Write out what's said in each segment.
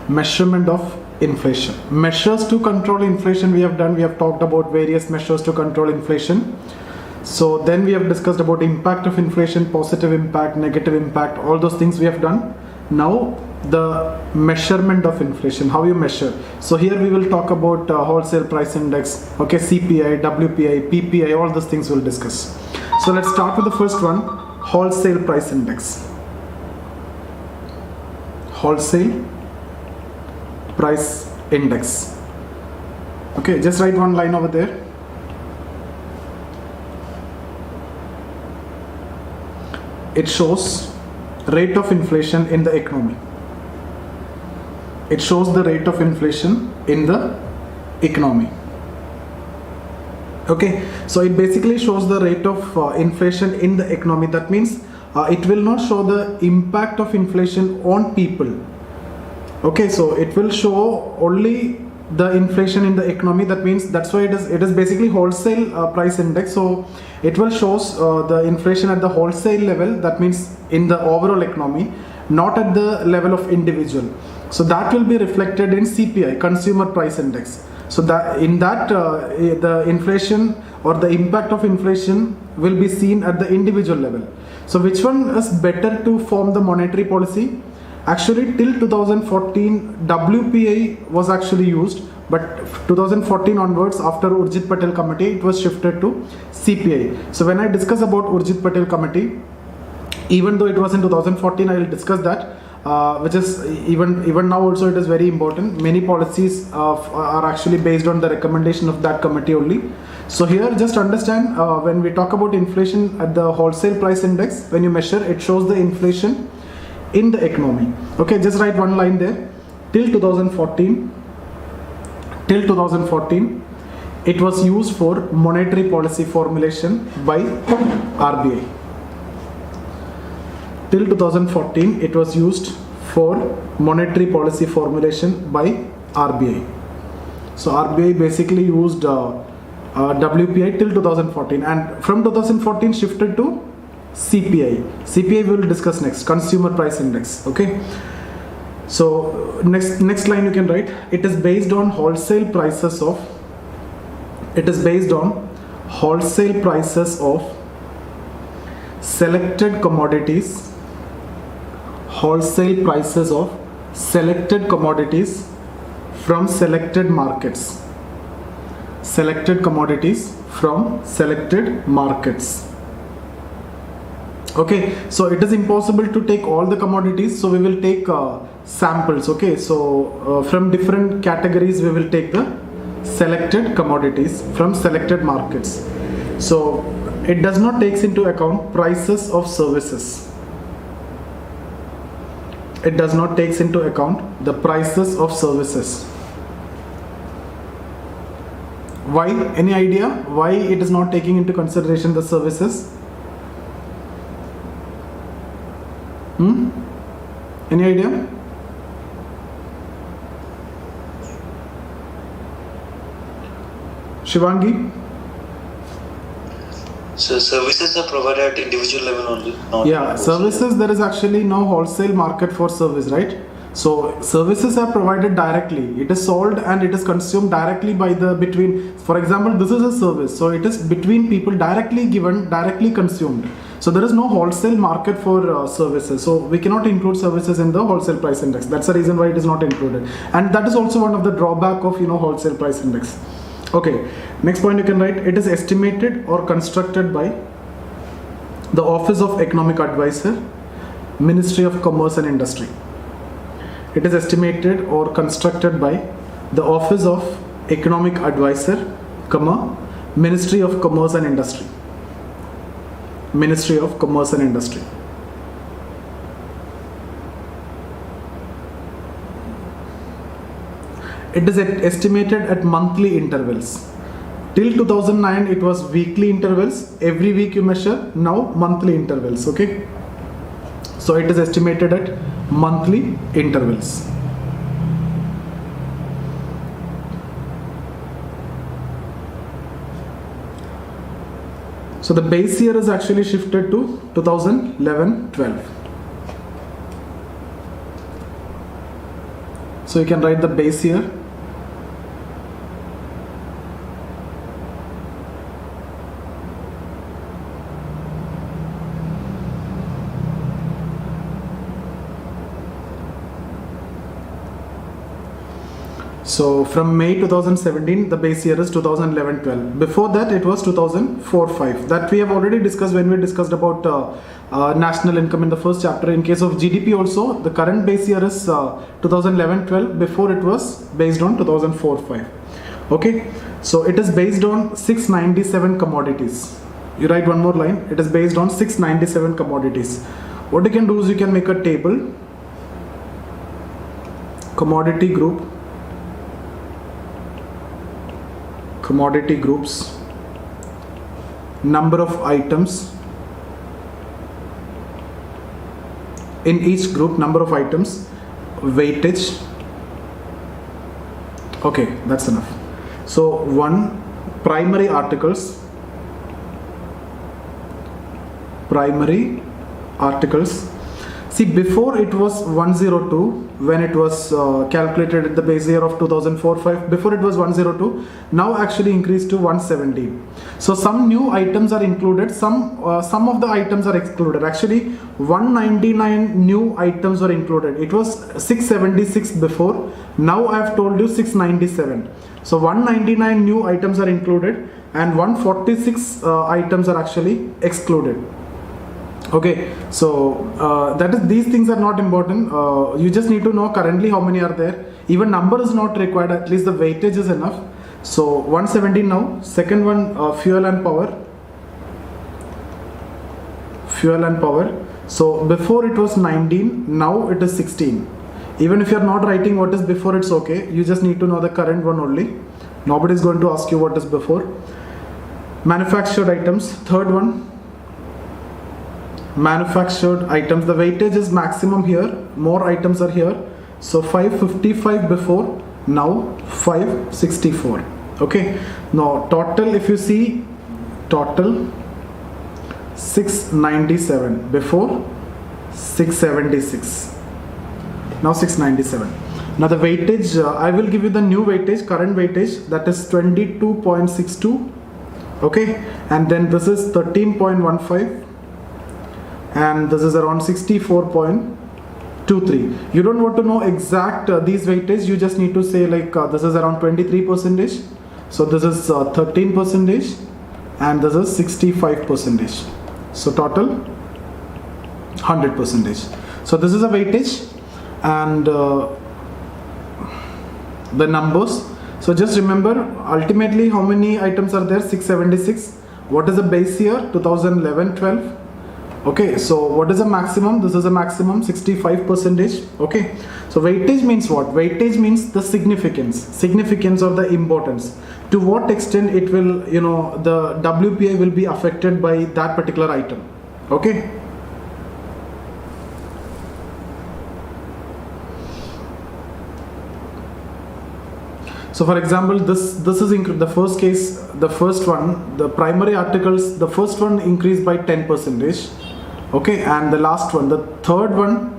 Measurement of inflation. Measures to control inflation we have done. We have talked about various measures to control inflation. So then we have discussed about impact of inflation, positive impact, negative impact, all those things we have done. Now the measurement of inflation, how you measure. So here we will talk about wholesale price index, okay, CPI, WPI, PPI, all those things we'll discuss. So let's start with the first one, wholesale price index. Wholesale price index. Okay, just write one line over there. It shows rate of inflation in the economy. It shows the rate of inflation in the economy. Okay, so it basically shows the rate of inflation in the economy. That means it will not show the impact of inflation on people. Okay, so it will show only the inflation in the economy. That means that's why it is basically wholesale price index. So it will shows the inflation at the wholesale level, that means in the overall economy, not at the level of individual. So that will be reflected in CPI, consumer price index. So that in that the inflation or the impact of inflation will be seen at the individual level. So which one is better to form the monetary policy? Actually till 2014 WPI was actually used, but 2014 onwards, after Urjit Patel committee, it was shifted to CPI. So when I discuss about Urjit Patel committee, even though it was in 2014, I will discuss that, which is even now also it is very important. Many policies are actually based on the recommendation of that committee only. So here just understand, when we talk about inflation at the wholesale price index, when you measure, it shows the inflation in the economy. Okay, just write one line there. Till 2014, it was used for monetary policy formulation by RBI. Till 2014, it was used for monetary policy formulation by RBI. So RBI basically used WPI till 2014, and from 2014 shifted to CPI. CPI we will discuss next, consumer price index. Okay, so next line you can write, it is based on wholesale prices of selected commodities, wholesale prices of selected commodities from selected markets, selected commodities from selected markets. Okay, so it is impossible to take all the commodities, so we will take samples. Okay, so from different categories we will take the selected commodities from selected markets. So it does not take into account prices of services. It does not take into account the prices of services. Why? Any idea why it is not taking into consideration the services? Any idea? Shivangi? So services are provided at individual level only? Not yeah, services, there is actually no wholesale market for service, right? So services are provided directly. It is sold and it is consumed directly by the between. For example, this is a service, so it is between people, directly given, directly consumed. So there is no wholesale market for services. So we cannot include services in the wholesale price index. That's the reason why it is not included. And that is also one of the drawback of wholesale price index. Okay, next point you can write, it is estimated or constructed by the Office of Economic Advisor, Ministry of Commerce and Industry. It is estimated or constructed by the Office of Economic Advisor, Ministry of Commerce and Industry. Ministry of Commerce and Industry. It is estimated at monthly intervals. Till 2009 it was weekly intervals, every week you measure, now monthly intervals. Okay, so it is estimated at monthly intervals. So the base year is actually shifted to 2011-12. So you can write the base year. So from May 2017, the base year is 2011-12. Before that, it was 2004-5. That we have already discussed when we discussed about national income in the first chapter. In case of GDP also, the current base year is 2011-12. Before it was based on 2004-5. Okay, so it is based on 697 commodities. You write one more line. It is based on 697 commodities. What you can do is you can make a table. Commodity group. Commodity groups, number of items in each group, number of items, weightage. Okay, that's enough. So one, primary articles, see, before it was 102 when it was calculated at the base year of 2004-5. Before it was 102, now actually increased to 170. So some new items are included, some of the items are excluded. Actually 199 new items were included. It was 676 before, now I have told you 697. So 199 new items are included and 146 items are actually excluded. Okay, so that is, these things are not important. You just need to know currently how many are there. Even number is not required, at least the weightage is enough. So 170 now. Second one, fuel and power. Fuel and power. So before it was 19, now it is 16. Even if you are not writing what is before, it's okay. You just need to know the current one only. Nobody is going to ask you what is before. Manufactured items. Third one. Manufactured items, the weightage is maximum here, more items are here. So 555 before, now 564. Okay, now total, if you see, total 697 before 676, now 697. Now the weightage, I will give you the new weightage, current weightage, that is 22.62. okay, and then this is 13.15. and this is around 64.23. You don't want to know exact these weightage, you just need to say like this is around 23%, so this is 13%, and this is 65%. So total 100%. So this is a weightage and the numbers. So just remember, ultimately how many items are there? 676. What is the base year? 2011-12. Okay, so what is the maximum? This is a maximum 65%. Okay, so weightage means what? Weightage means the significance or the importance. To what extent it will, the WPI will be affected by that particular item. Okay. So for example, this is the first case, the first one, the primary articles, the first one increased by 10%. Okay, and the last one, the third one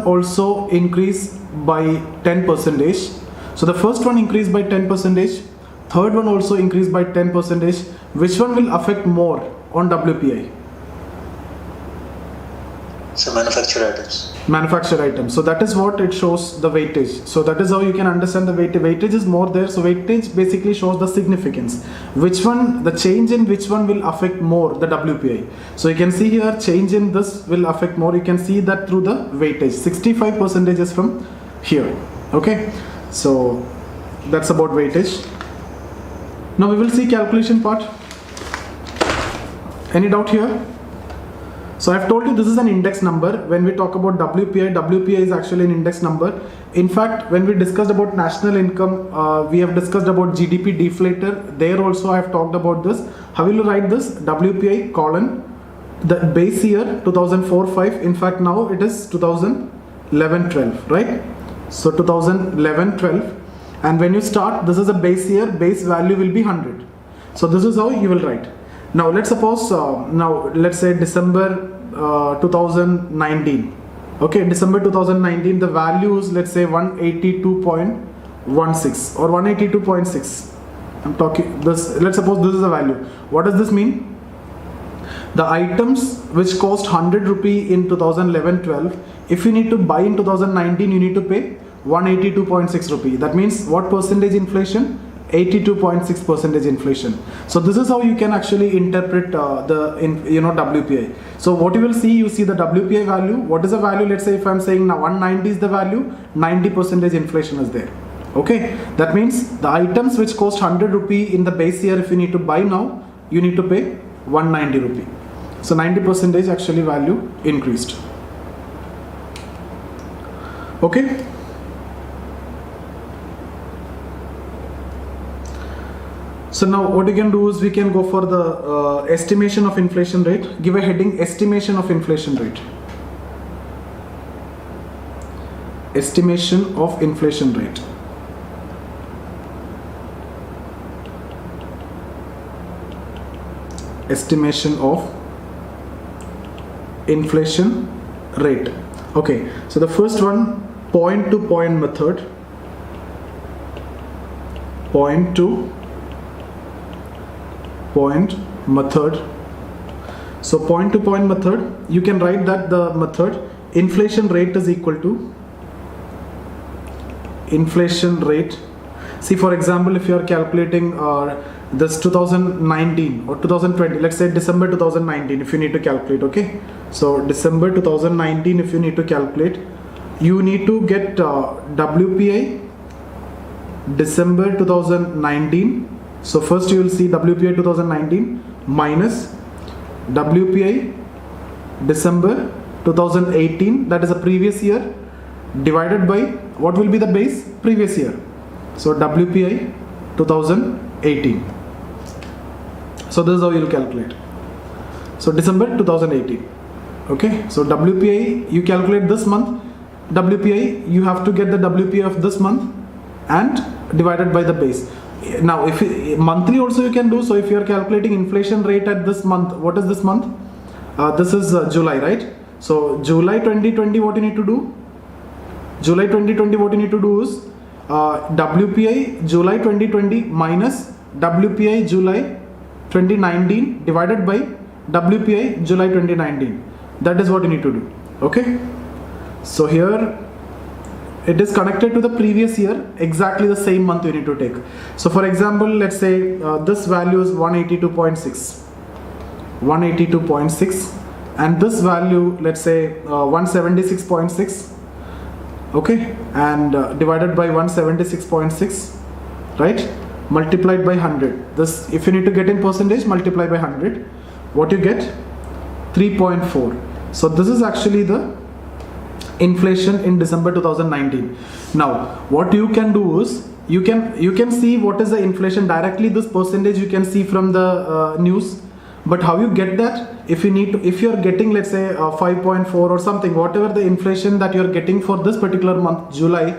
also increased by 10%. So the first one increased by 10%, third one also increased by 10%. Which one will affect more on WPI? So manufactured items. Manufactured items. So that is what it shows the weightage. So that is how you can understand the weightage. Weightage is more there. So weightage basically shows the significance. Which one, the change in which one will affect more the WPI. So you can see here change in this will affect more. You can see that through the weightage. 65% is from here. Okay. So that's about weightage. Now we will see calculation part. Any doubt here? So I've told you this is an index number. When we talk about WPI, WPI is actually an index number. In fact, when we discussed about national income, we have discussed about GDP deflator. There also I have talked about this. How will you write this? WPI colon, the base year 2004-5. In fact, now it is 2011-12, right? So 2011-12. And when you start, this is a base year, base value will be 100. So this is how you will write. Now let's suppose, let's say December 2019. Okay, December 2019, the value is, let's say, 182.16 or 182.6. I'm talking this, let's suppose this is the value. What does this mean? The items which cost 100 rupee in 2011-12, if you need to buy in 2019, you need to pay 182.6 rupee. That means what percentage inflation? 82.6% inflation. So this is how you can actually interpret WPI. So what you will see, you see the WPI value. What is the value? Let's say if I'm saying now 190 is the value, 90% inflation is there. Okay, that means the items which cost 100 rupee in the base year, if you need to buy now, you need to pay 190 rupee. So 90% actually value increased. Okay. So now what you can do is we can go for the estimation of inflation rate. Give a heading, estimation of inflation rate. Estimation of inflation rate. Estimation of inflation rate. Okay, so the first one, point to point method. Point to point method. So point to point method, you can write that the method inflation rate is equal to inflation rate. See, for example, if you are calculating this 2019 or 2020, let's say December 2019, if you need to calculate, okay, so December 2019, if you need to calculate, you need to get WPI December 2019. So first you will see WPI 2019 minus WPI December 2018, that is a previous year, divided by what will be the base? Previous year. So WPI 2018. So this is how you will calculate. So December 2018. Okay, so WPI you calculate this month, WPI you have to get the WPI of this month and divided by the base. Now if monthly also you can do. So if you are calculating inflation rate at this month, what is this month? This is July, right? So July 2020, what you need to do? July 2020, what you need to do is WPI July 2020 minus WPI July 2019 divided by WPI July 2019. That is what you need to do. Okay, so here it is connected to the previous year, exactly the same month you need to take. So for example, let's say this value is 182.6 and this value, let's say 176.6, okay, and divided by 176.6, right, multiplied by 100. This, if you need to get in percentage, multiply by 100, what you get? 3.4. So this is actually the inflation in December 2019. Now what you can do is you can see what is the inflation directly. This percentage you can see from the news, but how you get that? If you are getting, let's say 5.4 or something, whatever the inflation that you are getting for this particular month, July,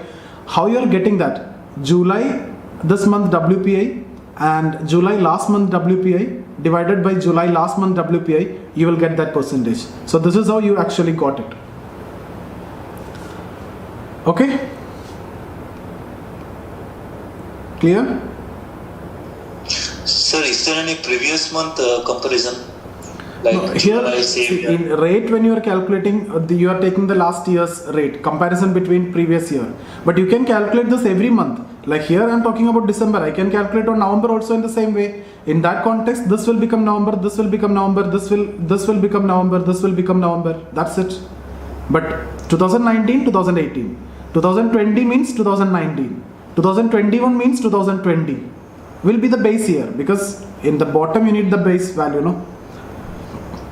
how you are getting that? July this month WPI and July last month WPI divided by July last month WPI, you will get that percentage. So this is how you actually got it. Okay, clear? Sir, is there any previous month comparison? Like No, here July, same year? in rate, when you are calculating, you are taking the last year's rate, comparison between previous year. But you can calculate this every month. Like here I am talking about December, I can calculate on November also in the same way. In that context, this will become November, this will become November, this will become November, this will become November. That's it. But 2019, 2018. 2020 means 2019. 2021 means 2020. Will be the base year, because in the bottom you need the base value, no?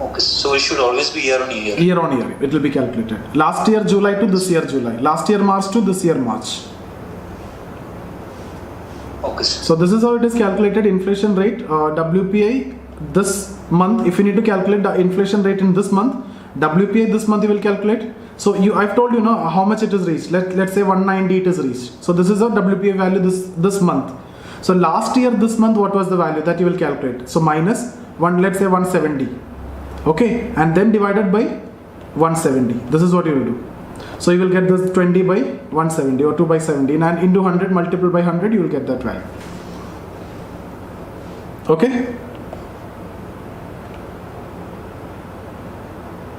Okay, so it should always be year on year. Year on year, it will be calculated. Last year July to this year July. Last year March to this year March. Okay, sir. So this is how it is calculated, inflation rate, WPI this month. If you need to calculate the inflation rate in this month, WPI this month you will calculate. So I've told you now how much it is reached. Let's say 190 it is reached. So this is a WPI value this month. So last year this month, what was the value that you will calculate? So minus one, let's say 170. Okay, and then divided by 170. This is what you will do. So you will get this 20 by 170 or 2 by 17, and into 100 multiple by 100 you will get that value. Okay.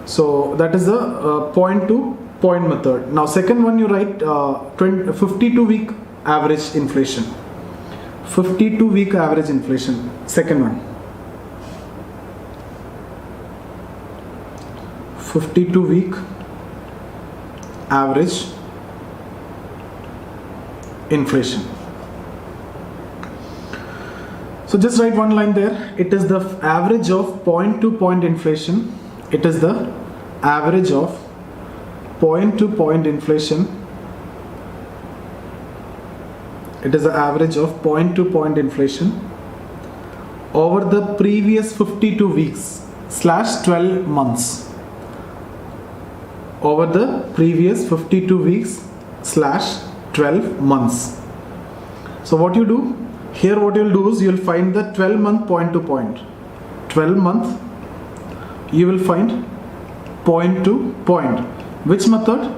So that is the point to point method. Now second one, you write 52-week average inflation. 52-week average inflation. Second one. 52-week average inflation. So just write one line there. It is the average of point to point inflation. It is the average of point to point inflation. It is the average of point to point inflation over the previous 52 weeks / 12 months. Over the previous 52 weeks / 12 months. So what you do here, what you'll do is you'll find the 12-month point to point. 12-month, you will find point to point. Which method?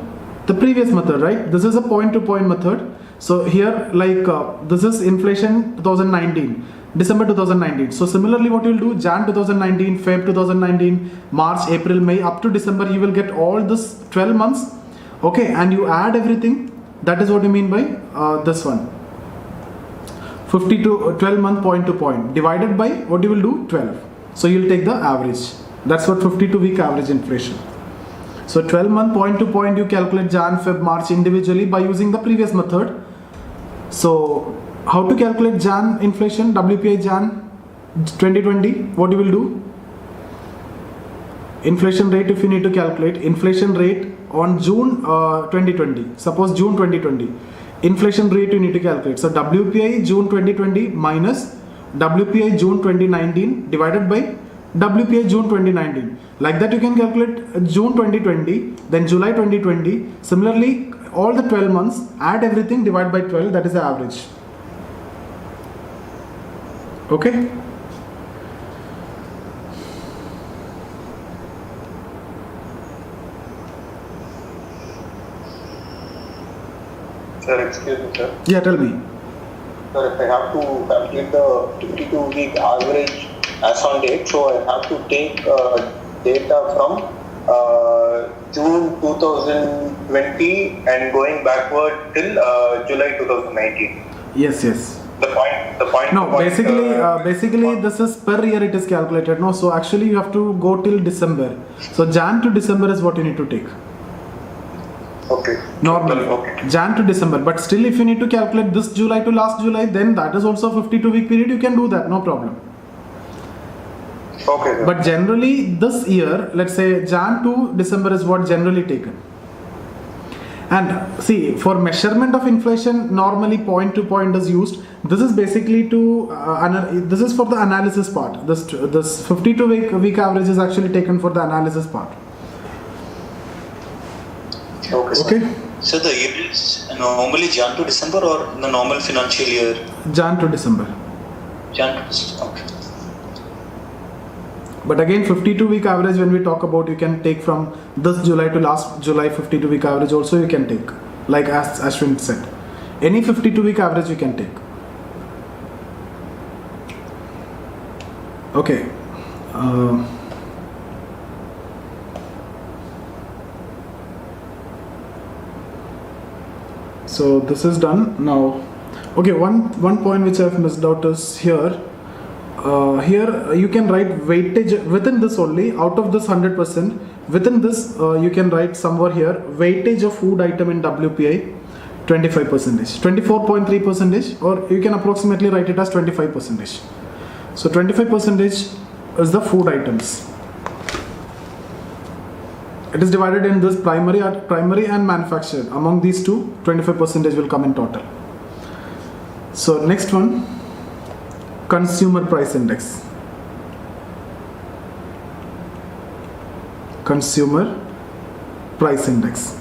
The previous method, right? This is a point to point method. So here, like this is inflation 2019, December 2019. So similarly, what you'll do, Jan 2019, Feb 2019, March, April, May, up to December, you will get all this 12 months. Okay, and you add everything. That is what you mean by this one. 12-month point to point divided by what you will do, 12. So you'll take the average. That's what 52-week average inflation. So 12-month point to point, you calculate Jan, Feb, March individually by using the previous method. So how to calculate Jan inflation, WPI Jan 2020? What you will do? Inflation rate, if you need to calculate inflation rate on June 2020. Suppose June 2020. Inflation rate you need to calculate. So WPI June 2020 minus WPI June 2019 divided by WPI June 2019. Like that you can calculate June 2020, then July 2020. Similarly, all the 12 months, add everything, divide by 12, that is the average. Okay. Sir, excuse me, sir. Yeah, tell me. Sir, if I have to calculate the 52-week average as on date, so I have to take data from June 2020 and going backward till July 2019. Yes, yes. The point. No, basically this is per year it is calculated. No, so actually you have to go till December. So Jan to December is what you need to take. Okay. Normally, okay. Jan to December. But still, if you need to calculate this July to last July, then that is also a 52-week period. You can do that, no problem. Okay. Sir. But generally, this year, let's say Jan to December is what generally taken. And see, for measurement of inflation, normally point to point is used. This is basically to this is for the analysis part. This 52-week average is actually taken for the analysis part. Okay. Okay. So the year is normally Jan to December or the normal financial year? Jan to December. Jan to December. Okay. But again, 52-week average, when we talk about, you can take from this July to last July 52-week average also you can take. Like as Ashwin said, any 52-week average you can take. Okay. So this is done now. Okay, one point which I have missed out is here. Here you can write weightage within this only. Out of this 100%, within this you can write somewhere here weightage of food item in WPI 25%, 24.3%, or you can approximately write it as 25%. So 25% is the food items. It is divided in this primary and manufactured. Among these two, 25% will come in total. So next one, consumer price index. Consumer price index.